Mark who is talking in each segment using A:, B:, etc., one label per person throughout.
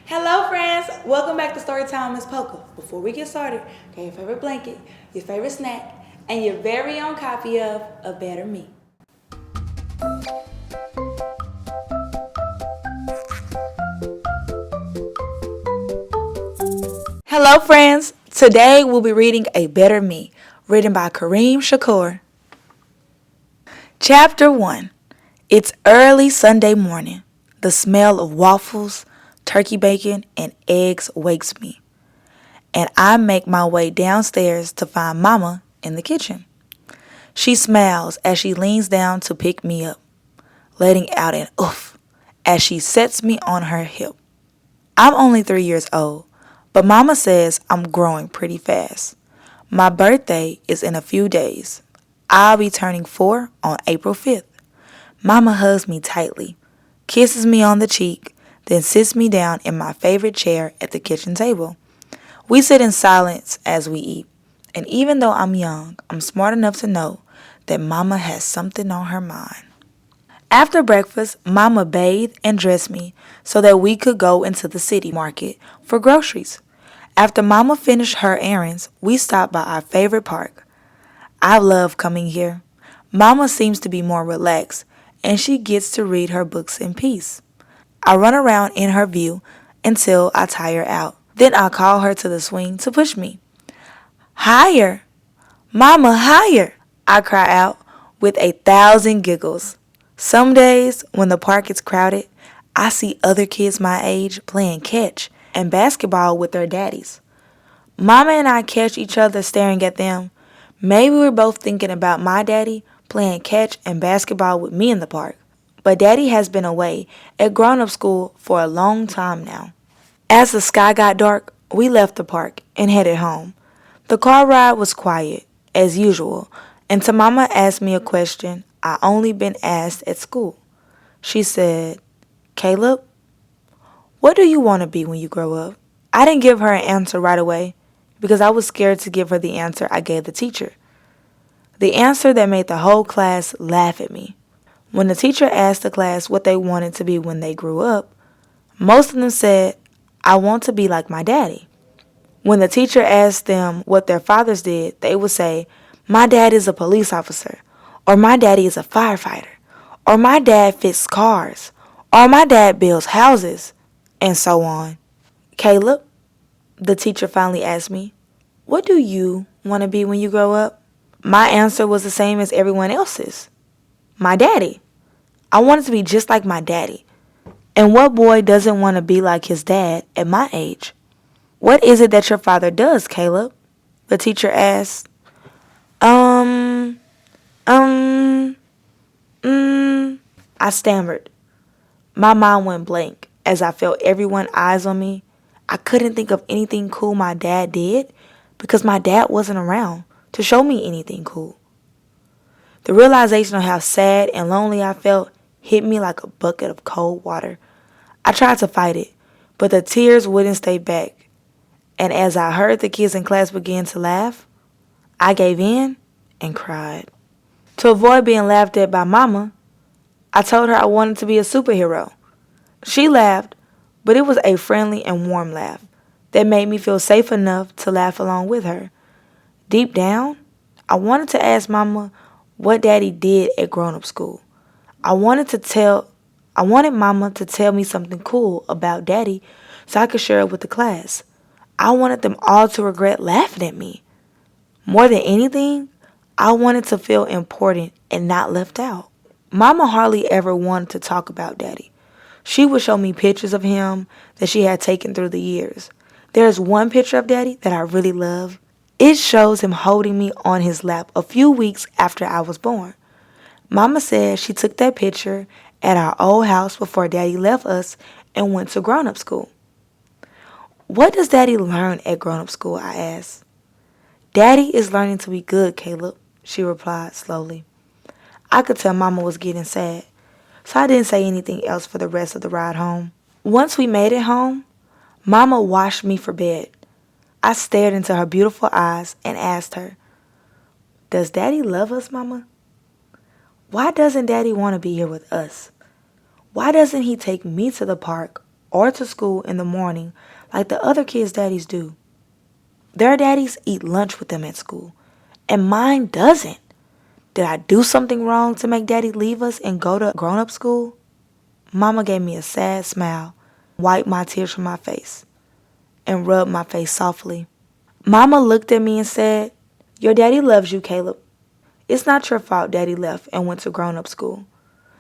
A: Hello, friends. Welcome back to Storytime, Miss Poka. Before we get started, get your favorite blanket, your favorite snack, and your very own copy of A Better Me. Hello, friends. Today we'll be reading A Better Me, written by Kareem Shakur. Chapter 1. It's early Sunday morning. The smell of waffles, turkey bacon, and eggs wakes me, and I make my way downstairs to find Mama in the kitchen. She smiles as she leans down to pick me up, letting out an oof as she sets me on her hip. I'm only 3 years old, but Mama says I'm growing pretty fast. My birthday is in a few days. I'll be turning 4 on April 5th. Mama hugs me tightly, kisses me on the cheek, then sits me down in my favorite chair at the kitchen table. We sit in silence as we eat, and even though I'm young, I'm smart enough to know that Mama has something on her mind. After breakfast, Mama bathed and dressed me so that we could go into the city market for groceries. After Mama finished her errands, we stopped by our favorite park. I love coming here. Mama seems to be more relaxed, and she gets to read her books in peace. I run around in her view until I tire out. Then I call her to the swing to push me. Higher! Mama, higher! I cry out with 1,000 giggles. Some days, when the park is crowded, I see other kids my age playing catch and basketball with their daddies. Mama and I catch each other staring at them. Maybe we're both thinking about my daddy playing catch and basketball with me in the park. But Daddy has been away at grown-up school for a long time now. As the sky got dark, we left the park and headed home. The car ride was quiet, as usual, until Mama asked me a question I only been asked at school. She said, "Caleb, what do you want to be when you grow up?" I didn't give her an answer right away because I was scared to give her the answer I gave the teacher. The answer that made the whole class laugh at me. When the teacher asked the class what they wanted to be when they grew up, most of them said, "I want to be like my daddy." When the teacher asked them what their fathers did, they would say, "My dad is a police officer," or "My daddy is a firefighter," or "My dad fixes cars," or "My dad builds houses," and so on. "Caleb," the teacher finally asked me, "what do you want to be when you grow up?" My answer was the same as everyone else's. My daddy. I wanted to be just like my daddy. And what boy doesn't want to be like his dad at my age? "What is it that your father does, Caleb?" the teacher asked. Um, um, I stammered. My mind went blank as I felt everyone's eyes on me. I couldn't think of anything cool my dad did because my dad wasn't around to show me anything cool. The realization of how sad and lonely I felt hit me like a bucket of cold water. I tried to fight it, but the tears wouldn't stay back. And as I heard the kids in class begin to laugh, I gave in and cried. To avoid being laughed at by Mama, I told her I wanted to be a superhero. She laughed, but it was a friendly and warm laugh that made me feel safe enough to laugh along with her. Deep down, I wanted to ask Mama what Daddy did at grown-up school. I wanted Mama to tell me something cool about Daddy so I could share it with the class. I wanted them all to regret laughing at me. More than anything, I wanted to feel important and not left out. Mama hardly ever wanted to talk about Daddy. She would show me pictures of him that she had taken through the years. There's one picture of Daddy that I really love. It shows him holding me on his lap a few weeks after I was born. Mama said she took that picture at our old house before Daddy left us and went to grown-up school. "What does Daddy learn at grown-up school?" I asked. "Daddy is learning to be good, Caleb," she replied slowly. I could tell Mama was getting sad, so I didn't say anything else for the rest of the ride home. Once we made it home, Mama washed me for bed. I stared into her beautiful eyes and asked her, "Does Daddy love us, Mama? Why doesn't Daddy want to be here with us? Why doesn't he take me to the park or to school in the morning like the other kids' daddies do. Their daddies eat lunch with them at school, and mine doesn't. Did I do something wrong to make daddy leave us and go to grown-up school? Mama gave me a sad smile, wiped my tears from my face, and rubbed my face softly. Mama looked at me and said, "Your daddy loves you, Caleb. It's not your fault daddy left and went to grown-up school.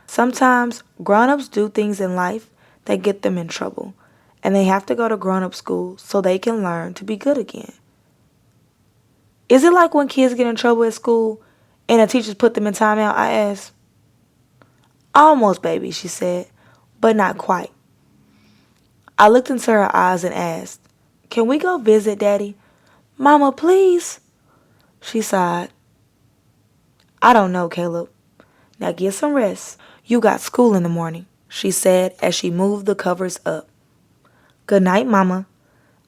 A: Sometimes grown-ups do things in life that get them in trouble, and they have to go to grown-up school so they can learn to be good again." Is it like when kids get in trouble at school and the teachers put them in timeout? I asked. Almost, baby, she said, but not quite. I looked into her eyes and asked, "Can we go visit Daddy?" "Mama, please." She sighed. "I don't know, Caleb. Now get some rest. You got school in the morning," she said as she moved the covers up. "Good night, Mama,"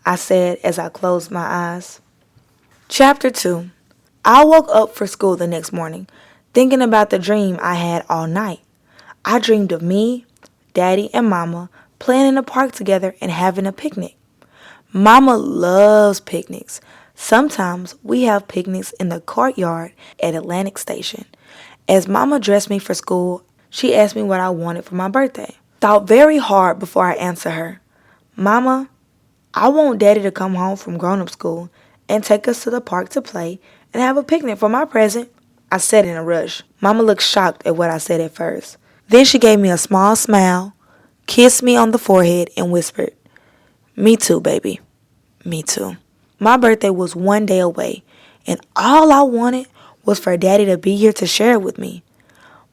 A: I said as I closed my eyes. Chapter 2. I woke up for school the next morning, thinking about the dream I had all night. I dreamed of me, Daddy, and Mama playing in the park together and having a picnic. Mama loves picnics. Sometimes we have picnics in the courtyard at Atlantic Station. As Mama dressed me for school, she asked me what I wanted for my birthday. Thought very hard before I answered her. "Mama, I want Daddy to come home from grown-up school and take us to the park to play and have a picnic for my present," I said in a rush. Mama looked shocked at what I said at first. Then she gave me a small smile, kissed me on the forehead, and whispered, "Me too, baby. Me too." My birthday was one day away, and all I wanted was for Daddy to be here to share it with me.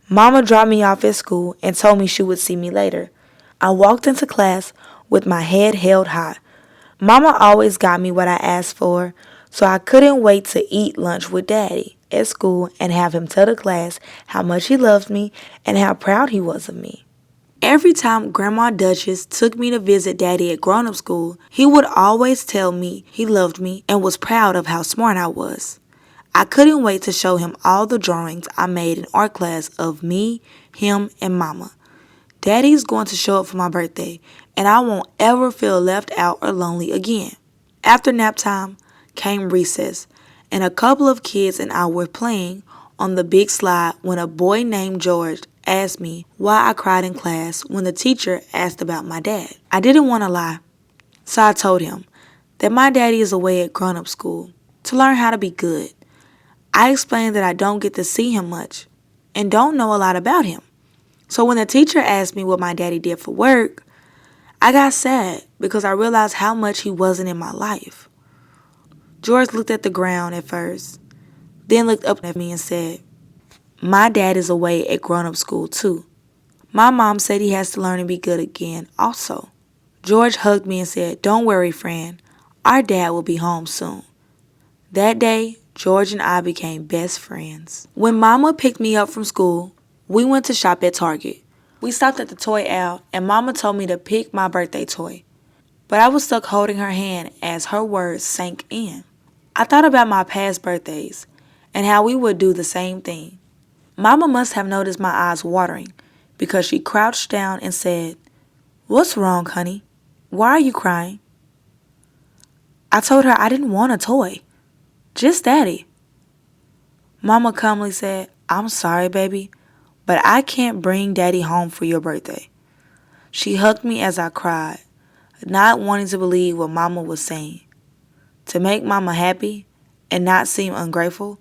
A: Mama dropped me off at school and told me she would see me later. I walked into class with my head held high. Mama always got me what I asked for, so I couldn't wait to eat lunch with Daddy at school and have him tell the class how much he loved me and how proud he was of me. Every time Grandma Duchess took me to visit Daddy at grown-up school, he would always tell me he loved me and was proud of how smart I was. I couldn't wait to show him all the drawings I made in art class of me, him, and Mama. Daddy's going to show up for my birthday, and I won't ever feel left out or lonely again. After nap time came recess, and a couple of kids and I were playing on the big slide when a boy named George asked me why I cried in class when the teacher asked about my dad. I didn't want to lie, so I told him that my daddy is away at grown-up school to learn how to be good. I explained that I don't get to see him much and don't know a lot about him. So when the teacher asked me what my daddy did for work, I got sad because I realized how much he wasn't in my life. George looked at the ground at first, then looked up at me and said, "My dad is away at grown-up school too. My mom said he has to learn and be good again also." George hugged me and said, "Don't worry, friend. Our dad will be home soon." That day, George and I became best friends. When Mama picked me up from school, we went to shop at Target. We stopped at the toy aisle and Mama told me to pick my birthday toy. But I was stuck holding her hand as her words sank in. I thought about my past birthdays and how we would do the same thing. Mama must have noticed my eyes watering because she crouched down and said, "What's wrong, honey? Why are you crying?" I told her I didn't want a toy, just Daddy. Mama calmly said, "I'm sorry, baby, but I can't bring Daddy home for your birthday." She hugged me as I cried, not wanting to believe what Mama was saying. To make Mama happy and not seem ungrateful,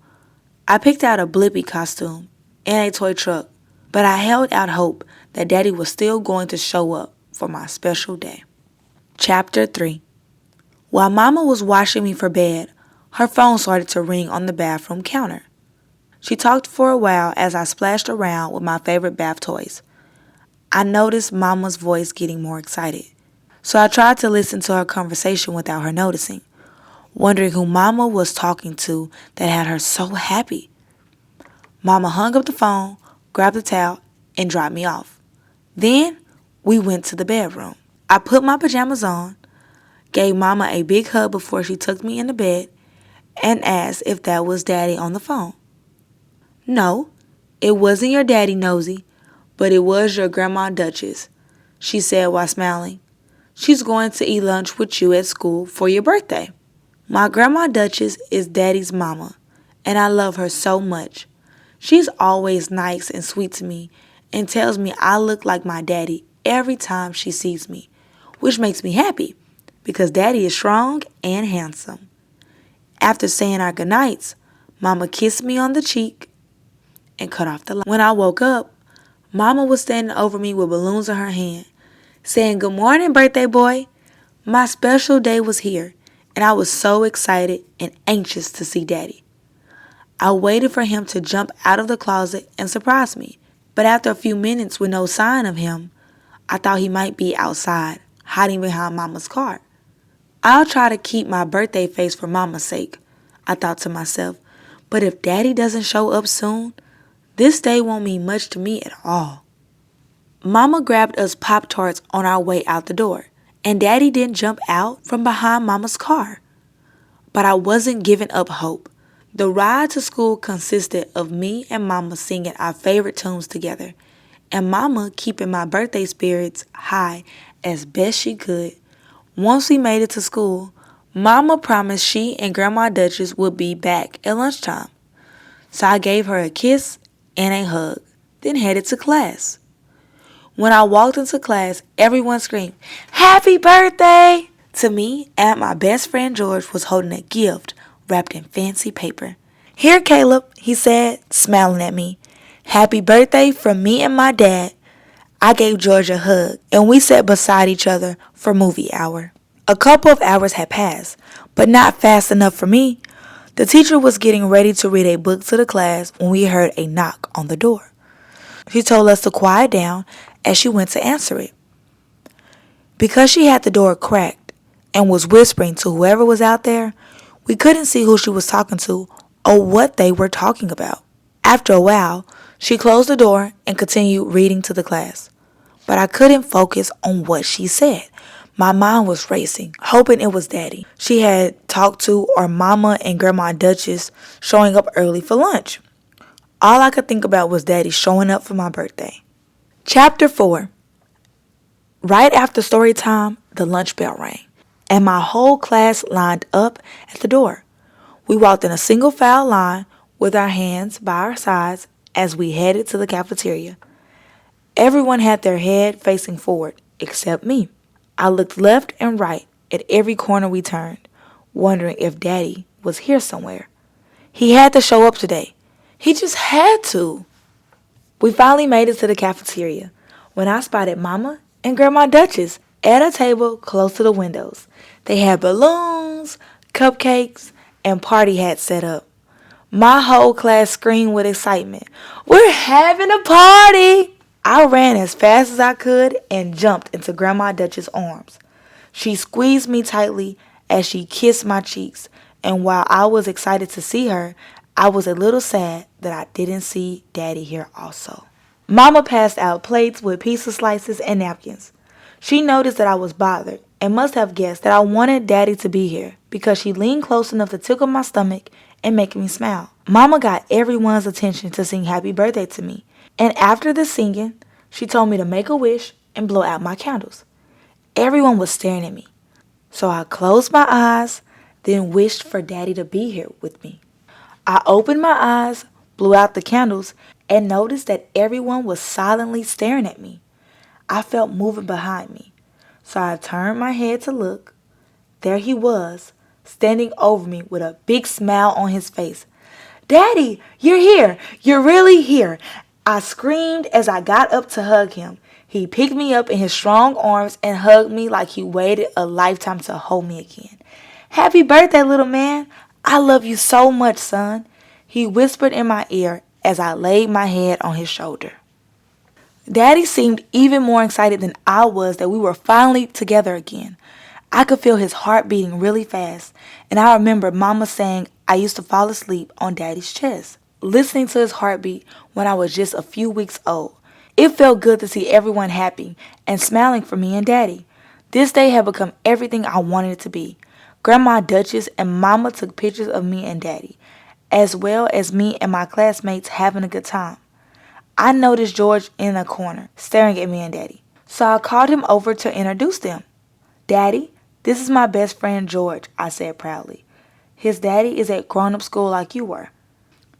A: I picked out a Blippi costume and a toy truck, but I held out hope that Daddy was still going to show up for my special day. Chapter 3. While Mama was washing me for bed, her phone started to ring on the bathroom counter. She talked for a while as I splashed around with my favorite bath toys. I noticed Mama's voice getting more excited, so I tried to listen to her conversation without her noticing, wondering who Mama was talking to that had her so happy. Mama hung up the phone, grabbed the towel, and dropped me off. Then we went to the bedroom. I put my pajamas on, gave Mama a big hug before she took me into bed, and asked if that was Daddy on the phone. "No, it wasn't your daddy, Nosy, but it was your Grandma Duchess," she said while smiling. She's going to eat lunch with you at school for your birthday. My grandma Duchess is Daddy's mama, and I love her so much. She's always nice and sweet to me and tells me I look like my daddy every time she sees me, which makes me happy because Daddy is strong and handsome. After saying our goodnights, Mama kissed me on the cheek and cut off the light. When I woke up, Mama was standing over me with balloons in her hand, saying, "Good morning, birthday boy." My special day was here, and I was so excited and anxious to see Daddy. I waited for him to jump out of the closet and surprise me, but after a few minutes with no sign of him, I thought he might be outside, hiding behind Mama's car. I'll try to keep my birthday face for Mama's sake, I thought to myself, but if Daddy doesn't show up soon, this day won't mean much to me at all. Mama grabbed us Pop-Tarts on our way out the door, and Daddy didn't jump out from behind Mama's car. But I wasn't giving up hope. The ride to school consisted of me and Mama singing our favorite tunes together, and Mama keeping my birthday spirits high as best she could. Once we made it to school, Mama promised she and Grandma Duchess would be back at lunchtime. So I gave her a kiss and a hug, then headed to class. When I walked into class, everyone screamed, "Happy birthday!" to me, and my best friend George was holding a gift wrapped in fancy paper. "Here, Caleb," he said, smiling at me. "Happy birthday from me and my dad." I gave George a hug, and we sat beside each other for movie hour. A couple of hours had passed, but not fast enough for me. The teacher was getting ready to read a book to the class when we heard a knock on the door. She told us to quiet down as she went to answer it. Because she had the door cracked and was whispering to whoever was out there, we couldn't see who she was talking to or what they were talking about. After a while, she closed the door and continued reading to the class. But I couldn't focus on what she said. My mind was racing, hoping it was Daddy she had talked to or Mama and Grandma Duchess showing up early for lunch. All I could think about was Daddy showing up for my birthday. Chapter 4. Right after story time, the lunch bell rang, and my whole class lined up at the door. We walked in a single file line with our hands by our sides as we headed to the cafeteria. Everyone had their head facing forward, except me. I looked left and right at every corner we turned, wondering if Daddy was here somewhere. He had to show up today. He just had to. We finally made it to the cafeteria when I spotted Mama and Grandma Duchess at a table close to the windows. They had balloons, cupcakes, and party hats set up. My whole class screamed with excitement, "We're having a party!" I ran as fast as I could and jumped into Grandma Duchess' arms. She squeezed me tightly as she kissed my cheeks, and while I was excited to see her, I was a little sad that I didn't see Daddy here also. Mama passed out plates with pizza slices and napkins. She noticed that I was bothered and must have guessed that I wanted Daddy to be here because she leaned close enough to tickle my stomach and make me smile. Mama got everyone's attention to sing happy birthday to me, and after the singing, she told me to make a wish and blow out my candles. Everyone was staring at me, so I closed my eyes, then wished for Daddy to be here with me. I opened my eyes, blew out the candles, and noticed that everyone was silently staring at me. I felt moving behind me, so I turned my head to look. There he was, standing over me with a big smile on his face. "Daddy, you're here! You're really here!" I screamed as I got up to hug him. He picked me up in his strong arms and hugged me like he waited a lifetime to hold me again. "Happy birthday, little man! I love you so much, son," he whispered in my ear as I laid my head on his shoulder. Daddy seemed even more excited than I was that we were finally together again. I could feel his heart beating really fast, and I remember Mama saying I used to fall asleep on Daddy's chest, listening to his heartbeat when I was just a few weeks old. It felt good to see everyone happy and smiling for me and Daddy. This day had become everything I wanted it to be. Grandma Duchess and Mama took pictures of me and Daddy, as well as me and my classmates having a good time. I noticed George in a corner, staring at me and Daddy, so I called him over to introduce them. Daddy, this is my best friend George, I said proudly. His daddy is at grown-up school like you were.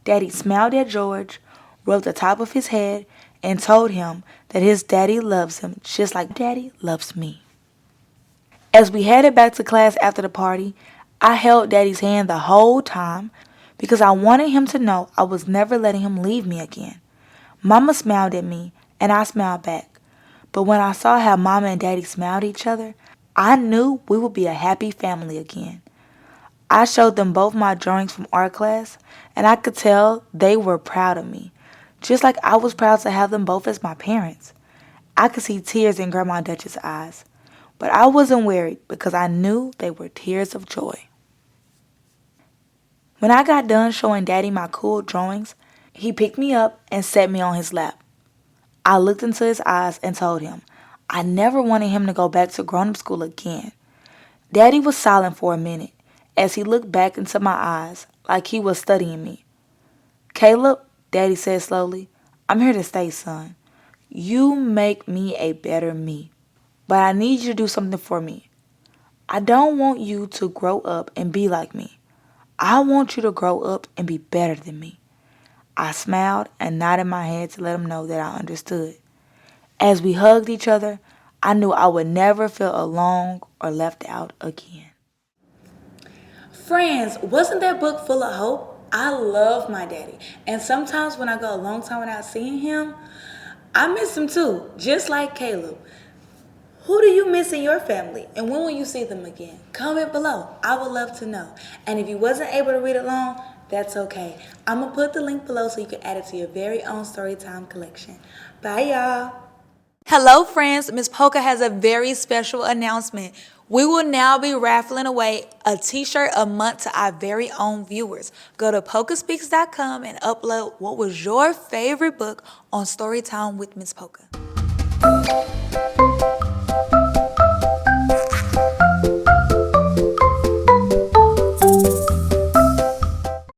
A: Daddy smiled at George, rubbed the top of his head, and told him that his daddy loves him just like Daddy loves me. As we headed back to class after the party, I held Daddy's hand the whole time because I wanted him to know I was never letting him leave me again. Mama smiled at me, and I smiled back. But when I saw how Mama and Daddy smiled at each other, I knew we would be a happy family again. I showed them both my drawings from art class, and I could tell they were proud of me, just like I was proud to have them both as my parents. I could see tears in Grandma Dutch's eyes, but I wasn't worried because I knew they were tears of joy. When I got done showing Daddy my cool drawings, he picked me up and set me on his lap. I looked into his eyes and told him I never wanted him to go back to grown-up school again. Daddy was silent for a minute as he looked back into my eyes like he was studying me. Caleb, Daddy said slowly, I'm here to stay, son. You make me a better me, but I need you to do something for me. I don't want you to grow up and be like me. I want you to grow up and be better than me. I smiled and nodded my head to let him know that I understood. As we hugged each other, I knew I would never feel alone or left out again. Friends, wasn't that book full of hope? I love my daddy. And sometimes when I go a long time without seeing him, I miss him too, just like Caleb. Who do you miss in your family? And when will you see them again? Comment below. I would love to know. And if you wasn't able to read along, that's okay. I'm going to put the link below so you can add it to your very own Storytime collection. Bye, y'all. Hello, friends. Miss Poka has a very special announcement. We will now be raffling away a t-shirt a month to our very own viewers. Go to pokaspeaks.com and upload what was your favorite book on Storytime with Miss Poka.